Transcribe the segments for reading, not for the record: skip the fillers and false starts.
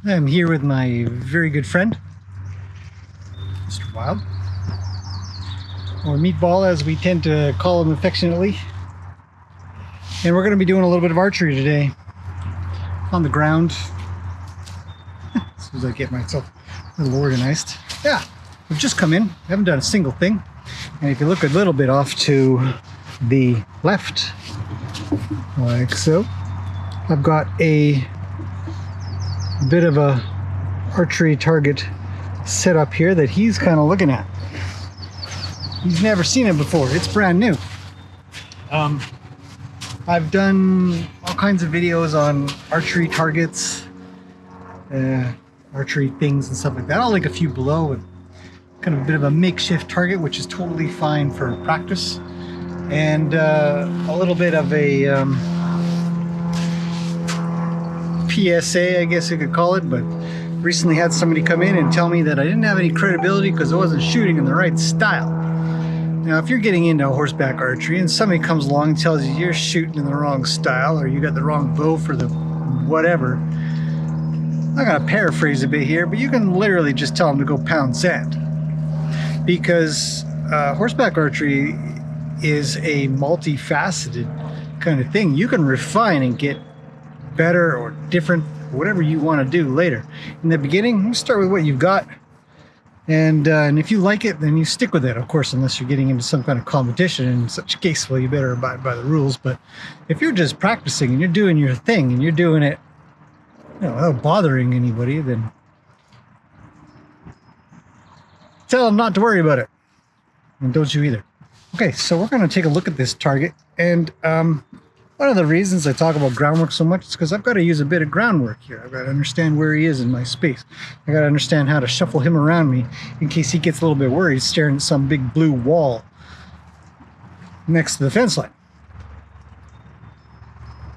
I'm here with my very good friend, Mr. Wilde, or Meatball as we tend to call him affectionately. And we're going to be doing a little bit of archery today on the ground. As soon as I get myself a little organized. Yeah, we've just come in, we haven't done a single thing. And if you look a little bit off to the left, like so, I've got a bit of a archery target set up here that he's kind of looking at. He's never seen it before. It's brand new. I've done all kinds of videos on archery targets, archery things and stuff like that. I'll link a few below. And kind of a bit of a makeshift target, which is totally fine for practice, and a little bit of a PSA, I guess you could call it, but recently had somebody come in and tell me that I didn't have any credibility because I wasn't shooting in the right style. Now, if you're getting into horseback archery and somebody comes along and tells you you're shooting in the wrong style or you got the wrong bow for the whatever, I'm gonna paraphrase a bit here, but you can literally just tell them to go pound sand, because horseback archery is a multifaceted kind of thing. You can refine and get better or different, whatever you want to do later. In the beginning, you start with what you've got, and if you like it, then you stick with it, of course, unless you're getting into some kind of competition. In such case, well, you better abide by the rules. But if you're just practicing and you're doing your thing and you're doing it, you know, without bothering anybody, then tell them not to worry about it, and don't you either. Okay, so we're going to take a look at this target, and one of the reasons I talk about groundwork so much is because I've got to use a bit of groundwork here. I've got to understand where he is in my space. I got to understand how to shuffle him around me in case he gets a little bit worried staring at some big blue wall next to the fence line.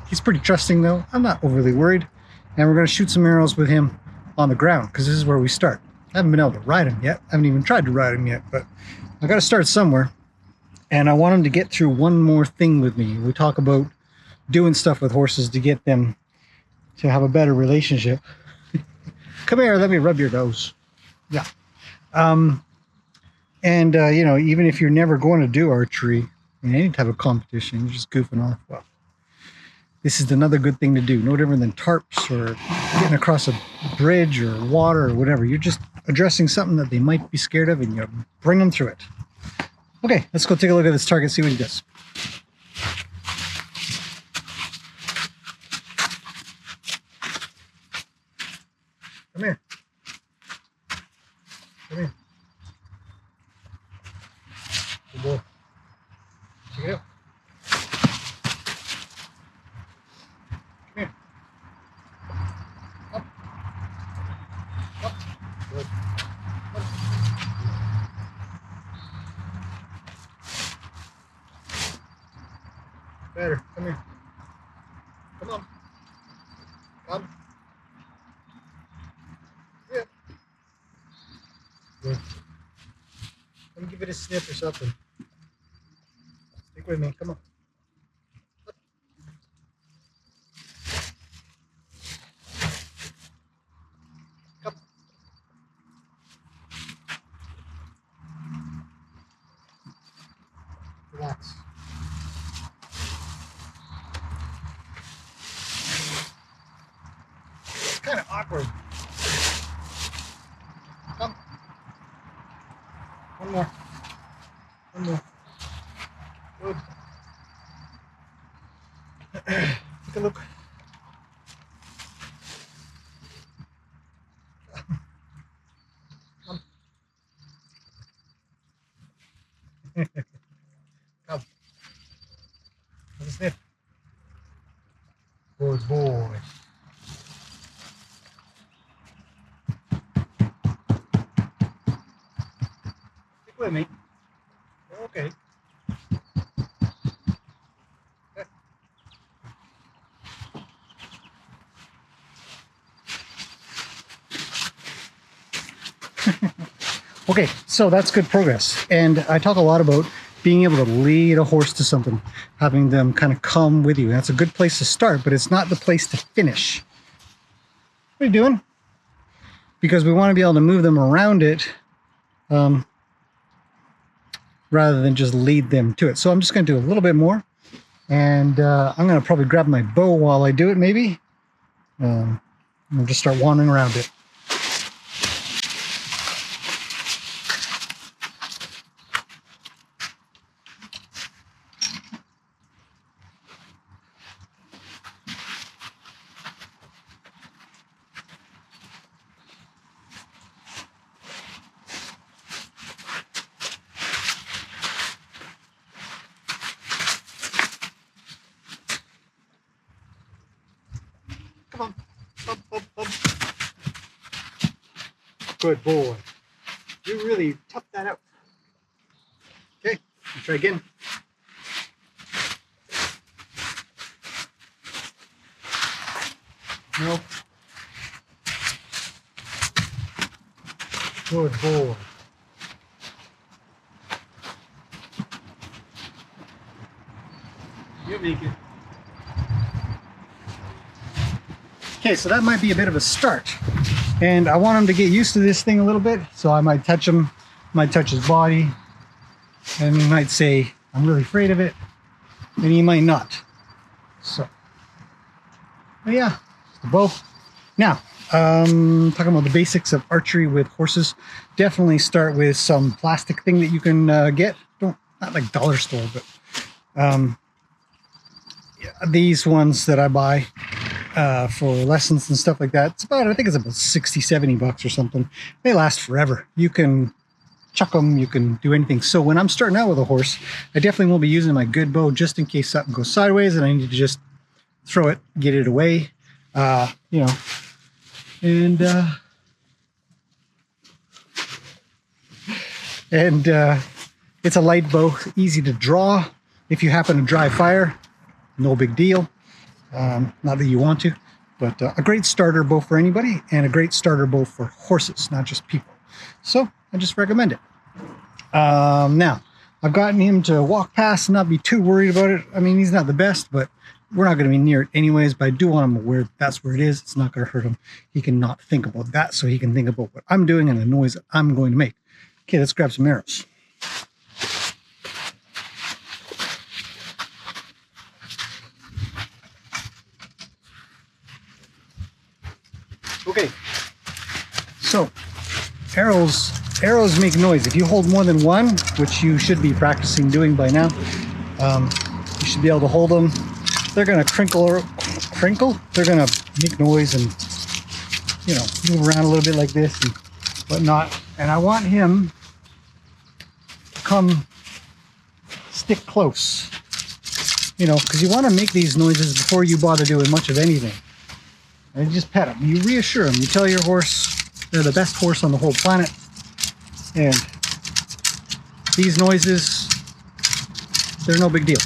He's pretty trusting though. I'm not overly worried, and we're going to shoot some arrows with him on the ground because this is where we start. I haven't been able to ride him yet. I haven't even tried to ride him yet, but I got to start somewhere, and I want him to get through one more thing with me. We talk about doing stuff with horses to get them to have a better relationship. Come here, let me rub your nose. Yeah. You know, even if you're never going to do archery in any type of competition, you're just goofing off, well, this is another good thing to do. No different than tarps or getting across a bridge or water or whatever. You're just addressing something that they might be scared of, and you bring them through it. Okay, let's go take a look at this target, see what he does. Come here. Come here. Good boy. Check it out. Come here. Up. Up. Good. Up. Better. Come here. Come on. Come. Yeah. Good. Let me give it a sniff or something. Stick with me. Come on. Up. Come. Relax. It's kind of awkward. Come. One more. One more. Good. Take a look. Come. Come. Have a sniff. Good boy. Stick with me. You're okay. Okay, so that's good progress. And I talk a lot about being able to lead a horse to something, having them kind of come with you. That's a good place to start, but it's not the place to finish. What are you doing? because we want to be able to move them around it rather than just lead them to it. So I'm just going to do a little bit more, and I'm going to probably grab my bow while I do it, maybe. I'll just start wandering around it. Come on. Up, up, up. Good boy. You really toughed that out. Okay, let's try again. No. Good boy. You make it. Okay, so that might be a bit of a start. And I want him to get used to this thing a little bit, so I might touch him, might touch his body, and he might say, I'm really afraid of it, and he might not. So, but yeah, the bow. Now, talking about the basics of archery with horses, definitely start with some plastic thing that you can get. Not like dollar store, but yeah, these ones that I buy for lessons and stuff like that. It's about, I think it's about 60, 70 bucks or something. They last forever. You can chuck them, you can do anything. So when I'm starting out with a horse, I definitely won't be using my good bow just in case something goes sideways and I need to just throw it, get it away, you know, and it's a light bow, easy to draw. If you happen to dry fire, no big deal. Not that you want to, but a great starter bow for anybody, and a great starter bow for horses, not just people. So I just recommend it. Now, I've gotten him to walk past and not be too worried about it. I mean, he's not the best, but we're not going to be near it anyways, but I do want him aware that's where it is. It's not going to hurt him. He can not think about that, so he can think about what I'm doing and the noise that I'm going to make. Okay, let's grab some arrows. Okay, so arrows make noise. If you hold more than one, which you should be practicing doing by now, you should be able to hold them. They're going to crinkle. They're going to make noise and, you know, move around a little bit like this and whatnot. And I want him to come stick close, you know, because you want to make these noises before you bother doing much of anything. And just pet them. You reassure them. You tell your horse they're the best horse on the whole planet. And these noises, they're no big deal.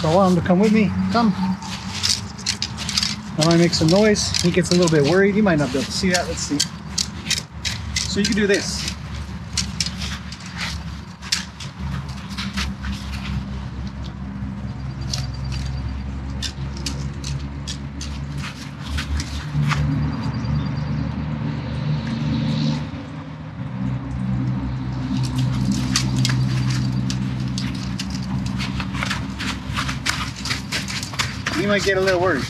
So I want him to come with me. Come. I might make some noise. He gets a little bit worried. He might not be able to see that. Let's see. So you can do this. You might get a little worried.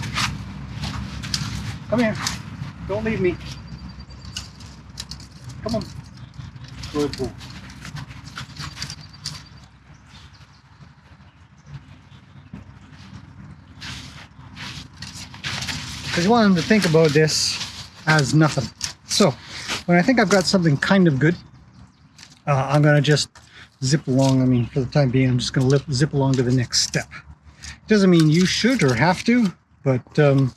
Come here. Don't leave me. Come on. Good boy. Because you want them to think about this as nothing. So, when I think I've got something kind of good, I'm going to just zip along. I mean, for the time being, I'm just going to zip along to the next step. Doesn't mean you should or have to, but I'm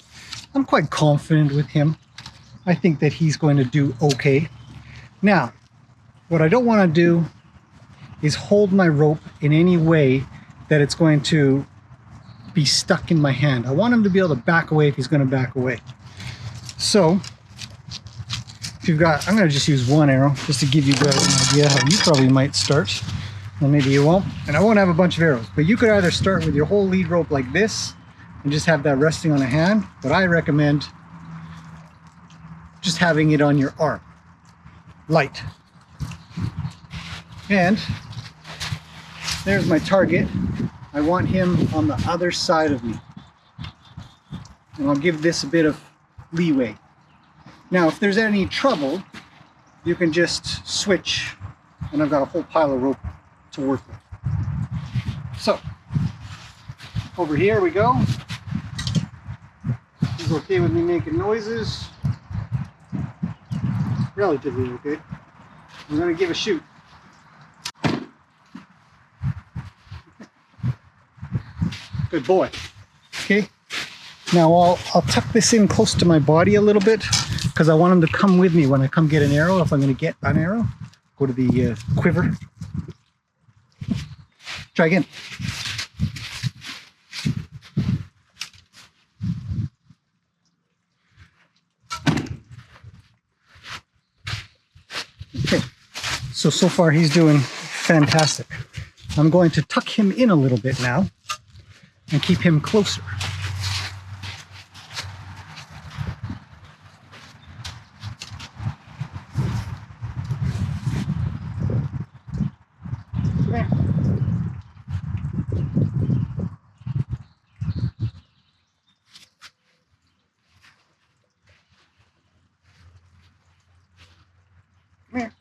quite confident with him. I think that he's going to do okay. Now, what I don't want to do is hold my rope in any way that it's going to be stuck in my hand. I want him to be able to back away if he's going to back away. So, if you've got, I'm going to just use one arrow just to give you guys an idea how you probably might start. Well, maybe you won't, and I won't have a bunch of arrows, but you could either start with your whole lead rope like this and just have that resting on a hand, but I recommend just having it on your arm. Light. And there's my target. I want him on the other side of me. And I'll give this a bit of leeway. Now, if there's any trouble, you can just switch, and I've got a whole pile of rope to work with. So, over here we go. He's okay with me making noises. Relatively okay. I'm going to give a shoot. Good boy. Okay. Now I'll tuck this in close to my body a little bit because I want him to come with me when I come get an arrow. If I'm going to get an arrow, go to the quiver. Try again. Okay, so far he's doing fantastic. I'm going to tuck him in a little bit now and keep him closer. There. Come here.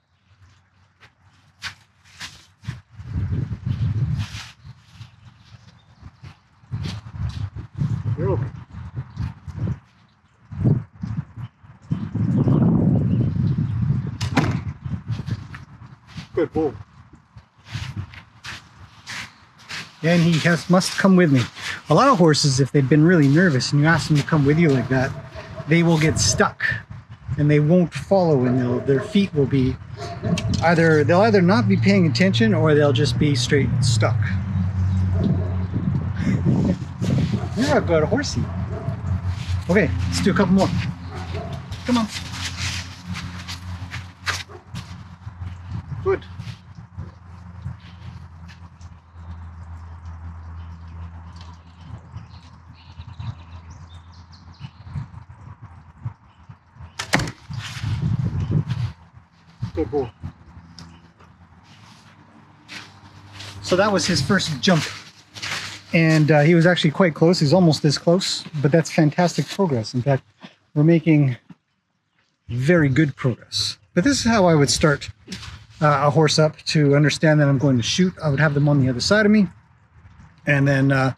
You're okay. Good boy. And he must come with me. A lot of horses, if they've been really nervous and you ask them to come with you like that, they will get stuck and they won't follow, and their feet will be they'll either not be paying attention or they'll just be straight stuck. You're a good horsey. Okay, let's do a couple more. Come on. Good. Good boy. So that was his first jump. And he was actually quite close. He's almost this close, but that's fantastic progress. In fact, we're making very good progress. But this is how I would start a horse up to understand that I'm going to shoot. I would have them on the other side of me and then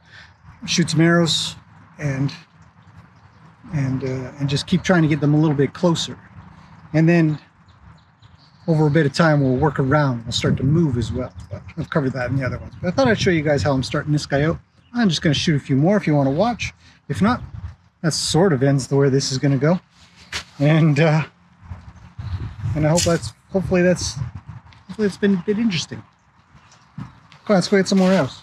shoot some arrows and just keep trying to get them a little bit closer. And then over a bit of time, we'll work around. We'll start to move as well. But I've covered that in the other ones. But I thought I'd show you guys how I'm starting this guy out. I'm just going to shoot a few more if you want to watch. If not, that sort of ends the way this is going to go. And I hope hopefully it's been a bit interesting. Come on, let's go get some more arrows.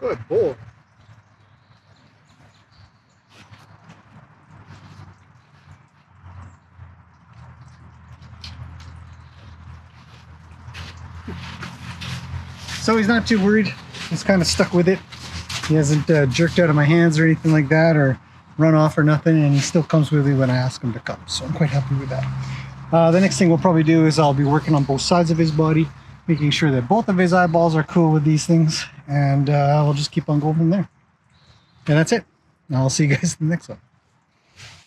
Good boy. So he's not too worried. He's kind of stuck with it. He hasn't jerked out of my hands or anything like that, or run off or nothing, and he still comes with me when I ask him to come. So I'm quite happy with that. The next thing we'll probably do is I'll be working on both sides of his body, making sure that both of his eyeballs are cool with these things, and we'll just keep on going from there. And that's it. I'll see you guys in the next one.